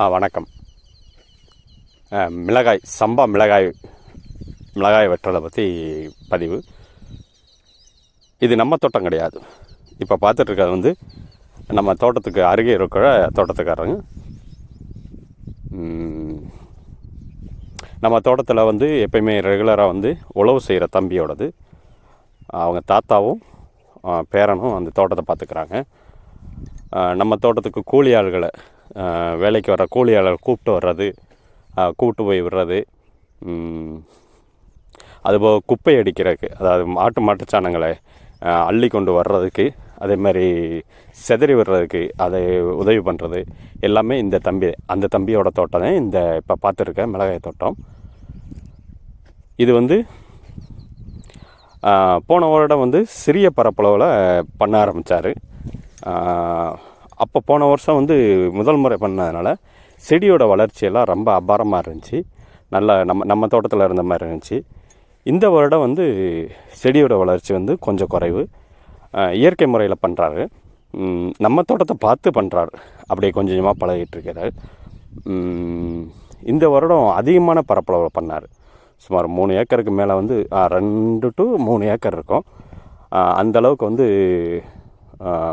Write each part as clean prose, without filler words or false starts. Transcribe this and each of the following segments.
வணக்கம். மிளகாய், சம்பா மிளகாய் வெட்டுறதை பற்றி பதிவு. இது நம்ம தோட்டம் கிடையாது. இப்போ பார்த்துட்ருக்கிறது வந்து நம்ம தோட்டத்துக்கு அருகே இருக்கிற தோட்டத்துக்காரங்க. நம்ம தோட்டத்தில் வந்து எப்பயுமே ரெகுலராக வந்து உழவு செய்கிற தம்பியோடது. அவங்க தாத்தாவும் பேரனும் அந்த தோட்டத்தை பார்த்துக்கிறாங்க. நம்ம தோட்டத்துக்கு கூலி ஆள்களை, வேலைக்கு வர கூலி ஆள்களை கூப்பிட்டு போய் விடுறது, அதுபோக குப்பை அடிக்கிறதுக்கு, அதாவது மாட்டுச்சாணங்களை அள்ளி கொண்டு வர்றதுக்கு, அதே மாதிரி செதறி விடுறதுக்கு அதை உதவி பண்ணுறது எல்லாமே அந்த தம்பியோட தோட்டம் தான் இந்த இப்போ பார்த்துருக்க மிளகாய் தோட்டம். இது வந்து போன வருடம் வந்து சிறிய பரப்பளவில் பண்ண ஆரம்பித்தார். அப்போ போன வருஷம் வந்து முதல் முறை பண்ணதுனால செடியோட வளர்ச்சியெல்லாம் ரொம்ப அபாரமாக இருந்துச்சு. நல்லா நம்ம தோட்டத்தில் இருந்த மாதிரி இருந்துச்சு. இந்த வருடம் வந்து செடியோட வளர்ச்சி வந்து கொஞ்சம் குறைவு. இயற்கை முறையில் பண்ணுறாரு. நம்ம தோட்டத்தை பார்த்து பண்ணுறாரு. அப்படியே கொஞ்சம் கொஞ்சமாக பழகிட்டுருக்கிறார். இந்த வருடம் அதிகமான பரப்பளவில் பண்ணார். சுமார் 3 ஏக்கருக்கு மேலே வந்து 2 to 3 ஏக்கர் இருக்கும். அந்தளவுக்கு வந்து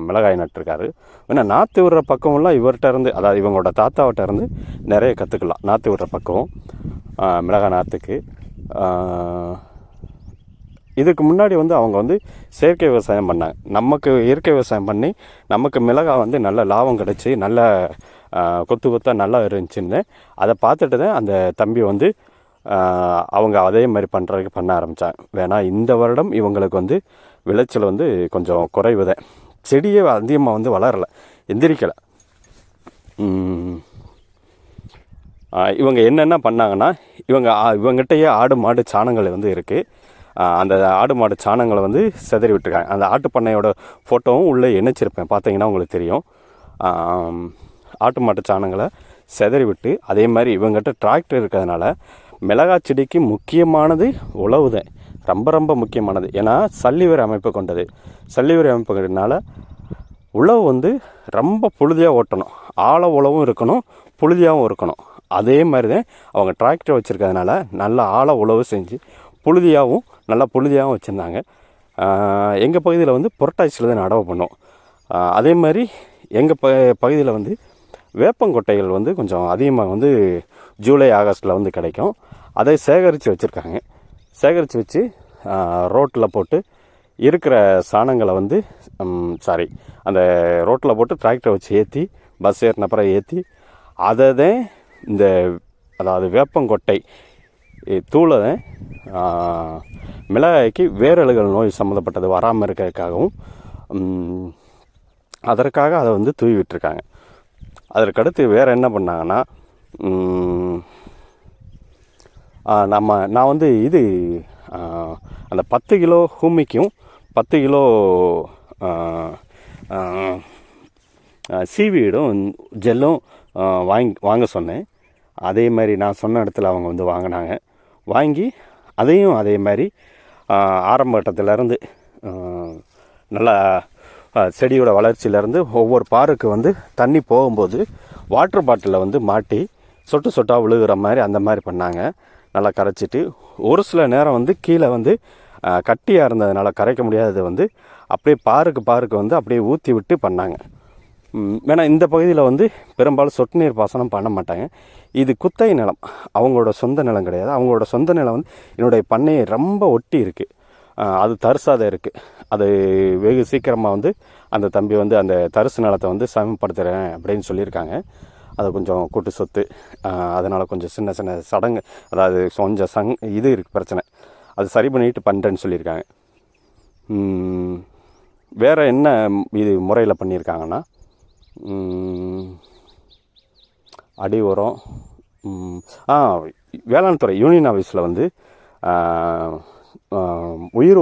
மிளகாய் நட்டுருக்காரு. ஏன்னா நாற்று விடுற பக்கமெல்லாம் இவர்கிட்ட இருந்து, அதாவது இவங்களோட தாத்தாவிட்ட இருந்து நிறைய கற்றுக்கலாம். நாற்று விடுற பக்கம் மிளகாய் நாற்றுக்கு. இதுக்கு முன்னாடி வந்து அவங்க வந்து செயற்கை விவசாயம் பண்ணாங்க. நமக்கு இயற்கை விவசாயம் பண்ணி நமக்கு மிளகாய் வந்து நல்ல லாபம் கிடச்சி நல்ல கொத்தாக நல்லா இருந்துச்சுன்னு அதை பார்த்துட்டு தான் அந்த தம்பி வந்து அவங்க அதே மாதிரி பண்ண ஆரம்பித்தாங்க. வேணால் இந்த வருடம் இவங்களுக்கு வந்து விளைச்சல் வந்து கொஞ்சம் குறைவு தான். செடியே அதிகமாக வந்து வளரலை, எந்திரிக்கலை. இவங்க என்னென்ன பண்ணாங்கன்னா, இவங்ககிட்டயே ஆடு மாடு சாணங்கள் வந்து இருக்குது. அந்த ஆடு மாடு சாணங்களை வந்து செதறி விட்டுருக்காங்க. அந்த ஆட்டு பண்ணையோட ஃபோட்டோவும் உள்ளே இணைச்சிருப்பேன், பார்த்தீங்கன்னா உங்களுக்கு தெரியும். ஆட்டு மாட்டு சாணங்களை செதறி விட்டு, அதே மாதிரி இவங்ககிட்ட டிராக்டர் இருக்கிறதுனால மிளகாய் செடிக்கு முக்கியமானது உழவு தான். ரொம்ப ரொம்ப முக்கியமானது. ஏன்னா சல்லிவரை அமைப்பு கொண்டது. சல்லிவரை அமைப்பு கொண்டதுனால உழவு வந்து ரொம்ப புழுதியாக ஓட்டணும். ஆழ உழவும் இருக்கணும், புழுதியாகவும் இருக்கணும். அதே மாதிரி தான் அவங்க டிராக்டர் வச்சுருக்கிறதுனால நல்லா ஆழ உழவு செஞ்சு நல்லா புழுதியாகவும் வச்சுருந்தாங்க. எங்கள் பகுதியில் வந்து புரட்டாசியில் தான் நடவு பண்ணோம். அதே மாதிரி எங்கள் பகுதியில் வந்து வேப்பங்கொட்டைகள் வந்து கொஞ்சம் அதிகமாக வந்து ஜூலை ஆகஸ்ட்டில் வந்து கிடைக்கும். அதை சேகரித்து வச்சுருக்காங்க. சேகரித்து வச்சு ரோட்டில் போட்டு இருக்கிற சாணங்களை வந்து அந்த ரோட்டில் போட்டு டிராக்டரை வச்சு ஏற்றி, பஸ் ஏறினப்புறம் ஏற்றி, அதை தான் அதாவது வேப்பங்கொட்டை தூளை தான் மிளகாய்க்கு வேரழுகல் நோய் சம்மந்தப்பட்டது வராமல் இருக்கிறதுக்காகவும் அதற்காக அதை வந்து தூவி விட்டுருக்காங்க. அதற்கடுத்து வேறு என்ன பண்ணாங்கன்னா, நான் வந்து அந்த 10 கிலோ ஹூமிக்கும் 10 கிலோ சீவீடும் ஜெல்லும் வாங்க சொன்னேன். அதே மாதிரி நான் சொன்ன இடத்துல அவங்க வந்து வாங்கினாங்க. வாங்கி அதையும் அதே மாதிரி ஆரம்ப கட்டத்திலேருந்து நல்லா செடியோட வளர்ச்சியிலேருந்து ஒவ்வொரு பாருக்கு வந்து தண்ணி போகும்போது வாட்டர் பாட்டிலில் வந்து மாட்டி சொட்டு சொட்டாக விழுகிற மாதிரி அந்த மாதிரி பண்ணாங்க. நல்லா கரைச்சிட்டு, ஒரு சில நேரம் வந்து கீழே வந்து கட்டியாக இருந்ததுனால கரைக்க முடியாதது வந்து அப்படியே பாருக்கு வந்து அப்படியே ஊற்றி விட்டு பண்ணாங்க. ஏன்னா இந்த பகுதியில் வந்து பெரும்பாலும் சொட்டு நீர் பாசனம் பண்ண மாட்டாங்க. இது குத்தகை நிலம், அவங்களோட சொந்த நிலம் கிடையாது. அவங்களோட சொந்த நிலம் வந்து என்னுடைய பண்ணையை ரொம்ப ஒட்டி இருக்குது. அது தரிசாத இருக்குது. அது வெகு சீக்கிரமாக வந்து அந்த தம்பி வந்து அந்த தரிசு நிலத்தை வந்து சமப்படுத்துகிறேன் அப்படின்னு சொல்லியிருக்காங்க. அது கொஞ்சம் கூட்டு சொத்து, அதனால் கொஞ்சம் சின்ன சின்ன சடங்கு, அதாவது கொஞ்சம் இது இருக்குது பிரச்சனை, அது சரி பண்ணிட்டு பண்ணுறேன்னு சொல்லியிருக்காங்க. வேறு என்ன இது முறையில் பண்ணியிருக்காங்கன்னா, அடி உரம், வேளாண் துறை யூனியன் ஆஃபீஸில் வந்து உயிர்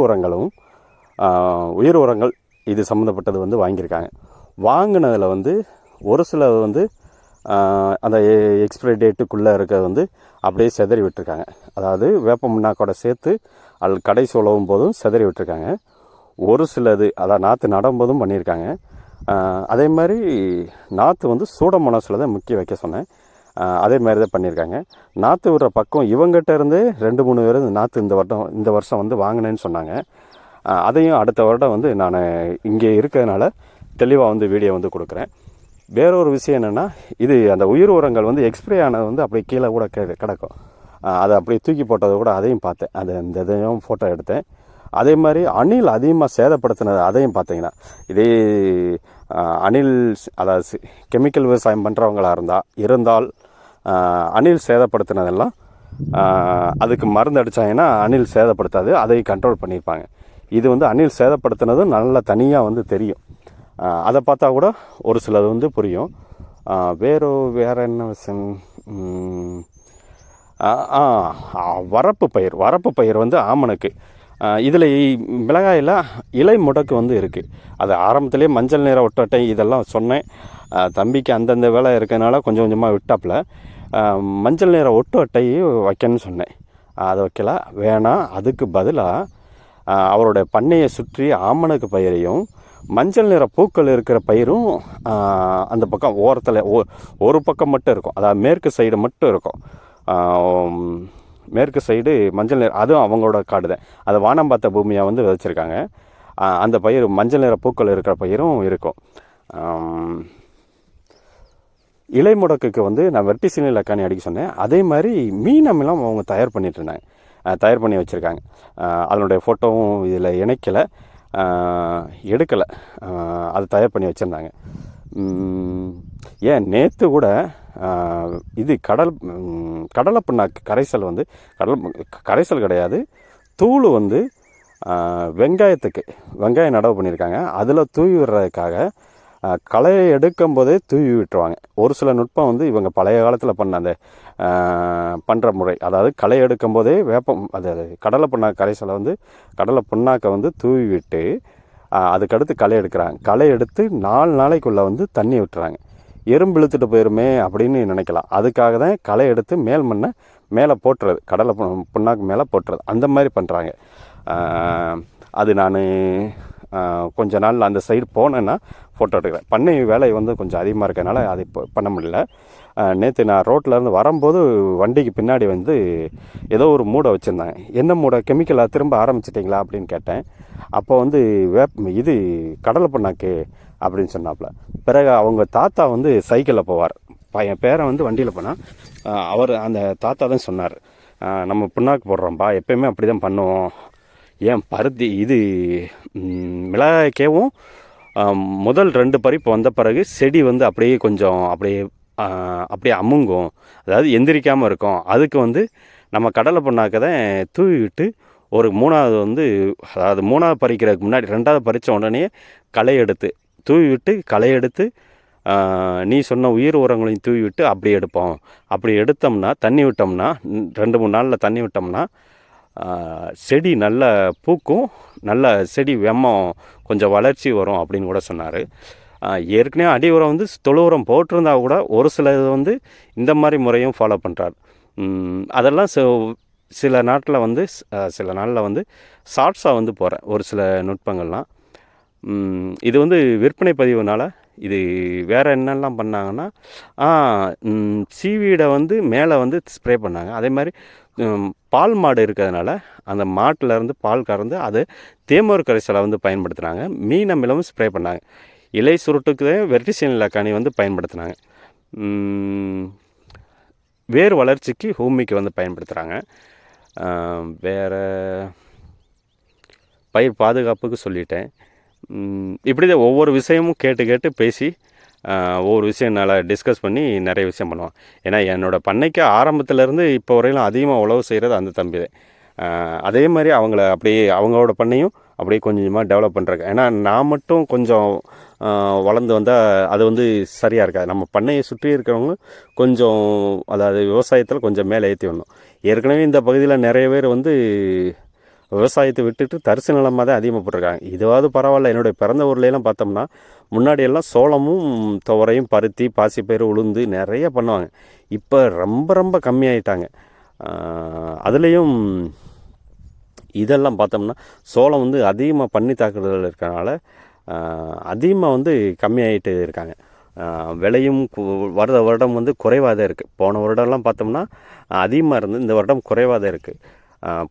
உரங்கள் இது சம்மந்தப்பட்டது வந்து வாங்கியிருக்காங்க. வாங்கினதில் வந்து ஒரு சில வந்து அந்த எக்ஸ்பிரி டேட்டுக்குள்ளே இருக்கிறது வந்து அப்படியே செதறி விட்டுருக்காங்க. அதாவது வேப்ப முன்னாக்கோட சேர்த்து கடைசி உழவும் போதும் செதறி விட்டுருக்காங்க. ஒரு சிலது அதாவது நாற்று நடும்போதும் பண்ணியிருக்காங்க. அதே மாதிரி நாற்று வந்து சூடமோனாஸில் தான் முக்கிய வைக்க சொன்னேன். அதே மாதிரி தான் பண்ணியிருக்காங்க. நாற்று விடுற பக்கம் இவங்ககிட்ட இருந்து 2-3 பேர் நாற்று இந்த வருஷம் வந்து வாங்கினேன்னு சொன்னாங்க. அதையும் அடுத்த வருடம் வந்து நான் இங்கே இருக்கிறதுனால தெளிவாக வந்து வீடியோ வந்து கொடுக்குறேன். வேறொரு விஷயம் என்னென்னா, இது அந்த உயிர் உரங்கள் வந்து எக்ஸ்பிரே ஆனது வந்து அப்படியே கீழே கூட கிடக்கும். அதை அப்படியே தூக்கி போட்டதை கூட அதையும் பார்த்தேன். இந்த இதையும் ஃபோட்டோ எடுத்தேன். அதே மாதிரி அணில் அதிகமாக சேதப்படுத்தினது அதையும் பார்த்தீங்கன்னா, இதே அணில் அதாவது கெமிக்கல் விவசாயம் பண்ணுறவங்களாக இருந்தால் அணில் சேதப்படுத்தினதெல்லாம் அதுக்கு மருந்து அடித்தாங்கன்னா அணில் சேதப்படுத்தாது, அதை கண்ட்ரோல் பண்ணியிருப்பாங்க. இது வந்து அணில் சேதப்படுத்தினதும் நல்லா தனியாக வந்து தெரியும். அதை பார்த்தா கூட ஒரு சிலது வந்து புரியும். வேறு என்ன விஷயம், வரப்பு பயிர் வந்து ஆமணக்கு. இதில் மிளகாயில் இலை முடக்கு வந்து இருக்குது. அது ஆரம்பத்துலேயே மஞ்சள் நிற ஒட்டட்டை இதெல்லாம் சொன்னேன். தம்பிக்கு அந்தந்த வேலை இருக்கிறதுனால கொஞ்சம் கொஞ்சமாக விட்டாப்புல. மஞ்சள் நிற ஒட்டு அட்டையை வைக்கணும்னு சொன்னேன். அதை வைக்கல, வேணாம். அதுக்கு பதிலாக அவருடைய பண்ணையை சுற்றி ஆமணக்கு பயிரையும் மஞ்சள் நிற பூக்கள் இருக்கிற பயிரும் அந்த பக்கம் ஓரத்தில் ஒரு பக்கம் மட்டும் இருக்கும். அதாவது மேற்கு சைடு மட்டும் இருக்கும். மேற்கு சைடு மஞ்சள் நிற, அதுவும் அவங்களோட காடு தான். அதை வானம் பார்த்த பூமியாக வந்து விதைச்சிருக்காங்க. அந்த பயிர் மஞ்சள் நிற பூக்கள் இருக்கிற பயிரும் இருக்கும். இலை முடக்குக்கு வந்து நான் வெர்டிசினி லக்கானி அடிக்க சொன்னேன். அதே மாதிரி மீன் அமிலம் அவங்க தயார் பண்ணிட்டு இருந்தாங்க, தயார் பண்ணி வச்சுருக்காங்க. அதனுடைய ஃபோட்டோவும் இதில் இணைக்கலை, எடுக்கலை. அது தயார் பண்ணி வச்சுருந்தாங்க. ஏன் நேற்று கூட இது கடலை புண்ணாக்கு கரைசல் வந்து கரைசல் கிடையாது, தூள் வந்து வெங்காயம் நடவு பண்ணியிருக்காங்க. அதில் தூவி விடுறதுக்காக களையை எடுக்கும் போதே தூவி விட்டுருவாங்க. ஒரு சில நுட்பம் வந்து இவங்க பழைய காலத்தில் பண்ண அந்த பண்ணுற முறை, அதாவது களை எடுக்கும் போதே அதாவது கடலை புண்ணாக்கு கரைசலை வந்து கடலை புண்ணாக்கை வந்து தூவி விட்டு அதுக்கடுத்து களை எடுக்கிறாங்க. களை எடுத்து 4 நாளைக்குள்ளே வந்து தண்ணி விட்டுறாங்க. எறும்பு இழுத்துட்டு போயிருமே அப்படின்னு நினைக்கலாம். அதுக்காக தான் களை எடுத்து மேல் மண்ணை மேலே போட்டுறது, கடலை புண்ணாக்கு மேலே போட்டுறது, அந்த மாதிரி பண்ணுறாங்க. அது நான் கொஞ்ச நாள் அந்த சைடு போனேன்னா ஃபோட்டோ எடுக்கிறேன். பண்ணை வேலை வந்து கொஞ்சம் அதிகமாக இருக்கனால அதை பண்ண முடியல. நேற்று நான் ரோட்டிலேருந்து வரும்போது வண்டிக்கு பின்னாடி வந்து ஏதோ ஒரு மூடை வச்சுருந்தாங்க. என்ன மூடை, கெமிக்கலாக திரும்ப ஆரம்பிச்சிட்டிங்களா அப்படின்னு கேட்டேன். அப்போ வந்து இது கடலை புண்ணாக்கு அப்படின்னு சொன்னாப்புல. பிறகு அவங்க தாத்தா வந்து சைக்கிளில் போவார், பேரன் வந்து வண்டியில் போனால் அவர் அந்த தாத்தா தான் சொன்னார், நம்ம புண்ணாக்கு போடுறோம்ப்பா, எப்போயுமே அப்படி தான் பண்ணுவோம். ஏன் பருத்தி இது மிளகாய்க்கேவும் முதல் 2 பறிப்பு வந்த பிறகு செடி வந்து அப்படியே கொஞ்சம் அப்படியே அமுங்கும், அதாவது எந்திரிக்காமல் இருக்கும். அதுக்கு வந்து நம்ம கடலை புண்ணாக்கை தான் தூவி விட்டு ஒரு 3வது வந்து, அதாவது 3வது பறிக்கிறதுக்கு முன்னாடி 2வது பறித்த உடனே களை எடுத்து தூவி விட்டு களை எடுத்து நீ சொன்ன உயிர் உரங்களையும் தூவி விட்டு அப்படி எடுப்போம். அப்படி எடுத்தோம்னா தண்ணி விட்டோம்னா 2-3 நாளில் தண்ணி விட்டோம்னா செடி நல்ல பூக்கும், நல்ல செடி வெம்மம் கொஞ்சம் வளர்ச்சி வரும் அப்படின்னு கூட சொன்னார். ஏற்கனவே அடி உரம் வந்து தொழு உரம் போட்டிருந்தா கூட ஒரு சில இது வந்து இந்த மாதிரி முறையும் ஃபாலோ பண்ணுறாரு. அதெல்லாம் சில நாட்டில் வந்து சில நாளில் வந்து ஷார்ட்ஸாக வந்து போகிறேன் ஒரு சில நுட்பங்கள்லாம். இது வந்து விற்பனை பதிவுனால் இது வேறு என்னெல்லாம் பண்ணாங்கன்னா, சீவீடை வந்து மேலே வந்து ஸ்ப்ரே பண்ணாங்க. அதே மாதிரி பால் மாடு இருக்கிறதுனால அந்த மாட்டிலேருந்து பால் கறந்து அது தேமோர் கரைசலை வந்து பயன்படுத்துனாங்க. மீன் அமிலமும் ஸ்ப்ரே பண்ணாங்க. இலை சுருட்டுக்கு வெர்டிசினி லக்கானி வந்து பயன்படுத்தினாங்க. வேர் வளர்ச்சிக்கு ஹூமிக்கு வந்து பயன்படுத்துகிறாங்க. வேறு பயிர் பாதுகாப்புக்கு சொல்லிட்டேன். இப்படி தான் ஒவ்வொரு விஷயமும் கேட்டு பேசி ஒவ்வொரு விஷயம் நல்லா டிஸ்கஸ் பண்ணி நிறைய விஷயம் பண்ணுவான். ஏன்னா என்னோடய பண்ணைக்கு ஆரம்பத்துலேருந்து இப்போ வரையிலும் அதிகமாக உழவு செய்கிறது அந்த தம்பி தான். அதே மாதிரி அப்படியே அவங்களோட பண்ணையும் அப்படியே கொஞ்சம் கொஞ்சமாக டெவலப் பண்ணுறாங்க. ஏன்னா நான் மட்டும் கொஞ்சம் வளர்ந்து வந்தால் அது வந்து சரியாக இருக்காது. நம்ம பண்ணையை சுற்றி இருக்கிறவங்க கொஞ்சம், அதாவது விவசாயத்தில் கொஞ்சம் மேலே ஏற்றி வரணும். ஏற்கனவே இந்த பகுதியில் நிறைய பேர் வந்து விவசாயத்தை விட்டுட்டு தரிசு நிலமாக தான் அதிகமாக போட்டிருக்காங்க. இதுவாவது பரவாயில்ல. என்னுடைய பிறந்த ஊர்லெலாம் பார்த்தோம்னா முன்னாடியெல்லாம் சோளமும் துவரையும் பருத்தி பாசிப்பயிறு உளுந்து நிறைய பண்ணுவாங்க. இப்போ ரொம்ப கம்மியாயிட்டாங்க. அதுலேயும் இதெல்லாம் பார்த்தோம்னா சோளம் வந்து அதிகமாக பண்ணி தாக்குதல் இருக்கிறனால அதிகமாக வந்து கம்மியாகிட்டு இருக்காங்க. விலையும் வருடம் வந்து குறைவாக தான் இருக்குது. போன வருடம்லாம் பார்த்தோம்னா அதிகமாக இருந்து இந்த வருடம் குறைவாக தான் இருக்குது.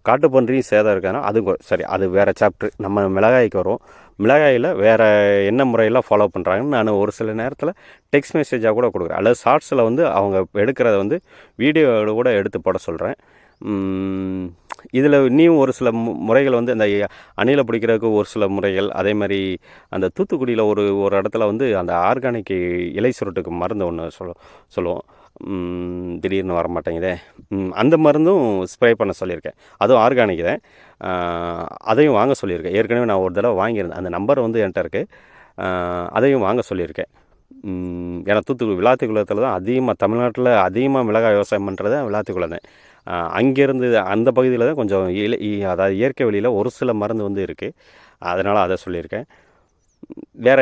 காட்டுப்பன்றியும் சேதம் இருக்காங்கன்னா அது சரி, அது வேறு சாப்ட்ரு. நம்ம மிளகாய்க்கு வரும். மிளகாயில் வேறு என்ன முறையெல்லாம் ஃபாலோ பண்ணுறாங்கன்னு நான் ஒரு சில நேரத்தில் டெக்ஸ்ட் மெசேஜாக கூட கொடுக்குறேன். அல்லது ஷார்ட்ஸில் வந்து அவங்க எடுக்கிறத வந்து வீடியோவோட கூட எடுத்து போட சொல்கிறேன். இதில் இன்னும் ஒரு சில முறைகள் வந்து அந்த அணிலை பிடிக்கிறதுக்கு ஒரு சில முறைகள், அதே மாதிரி அந்த தூத்துக்குடியில் ஒரு இடத்துல வந்து அந்த ஆர்கானிக் இலை சுருட்டுக்கு மருந்து ஒன்று சொல்லுவோம். திடீர்னு வர மாட்டேங்குதே. அந்த மருந்தும் ஸ்ப்ரே பண்ண சொல்லியிருக்கேன். அதுவும் ஆர்கானிக் தான். அதையும் வாங்க சொல்லியிருக்கேன். ஏற்கனவே நான் ஒரு தடவை வாங்கியிருந்தேன். அந்த நம்பர் வந்து என்கிட்ட இருக்குது. அதையும் வாங்க சொல்லியிருக்கேன். ஏன்னா தூத்துக்குடி விளாத்திக்குளத்தில் தான் அதிகமாக, தமிழ்நாட்டில் அதிகமாக மிளகாய் விவசாயம் பண்ணுறது விளாத்திக்குளம் தான். அங்கேருந்து அந்த பகுதியில் தான் கொஞ்சம் அதாவது இயற்கை வழியில் ஒரு சில மருந்து வந்து இருக்குது. அதனால் அதை சொல்லியிருக்கேன். வேறு